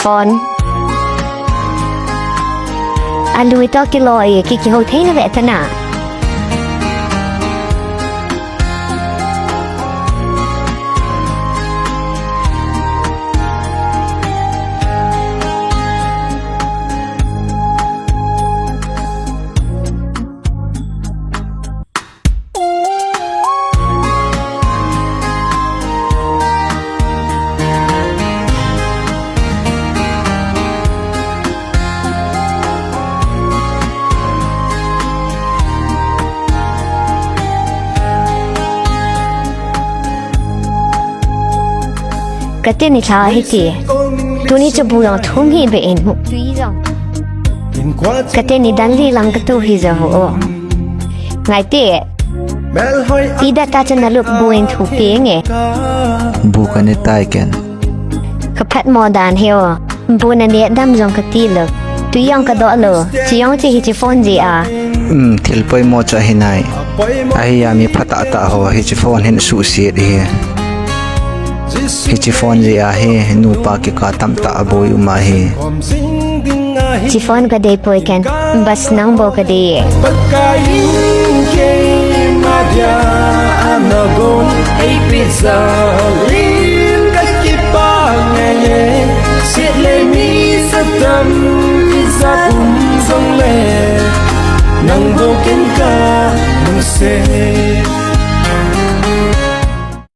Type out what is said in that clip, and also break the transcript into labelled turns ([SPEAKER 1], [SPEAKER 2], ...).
[SPEAKER 1] ฟอนอาลุยต่อกิโลอีกกี่โหเทนเวทนากระเตนิชาให้ตีตัวนี้จะบูยังทุ่งหินไปเองมุกระเตนิดันลีลังกระตูฮิจะหัวไงเตะอีดัตตาจะนลุกบูเองถูกเปียงไง
[SPEAKER 2] บูกันได้ตายกัน
[SPEAKER 1] ขพัดมอดานเฮวบูนันเดียดำจงกตีเลิกตุยองกระโดดเลยจียองที่ฮิจิฟอนจีอา
[SPEAKER 2] ทิลไปมอจะให้นายไอ้ยามีพัตตาหัวฮิจิฟอนเห็นสุเสียดีฮิจิฟอนจีอาเฮนูปากิกาตัมตาโบยุมาเฮ
[SPEAKER 1] จิฟอนก็ได้ป่วยกันบัสนังโบก็ได้
[SPEAKER 3] มาเดียอานาโกนไอปิซาลินกัจิปาเงยเสียเลยมีสัตตัมปิซาปุมซงเลนังโบกินกานังเซ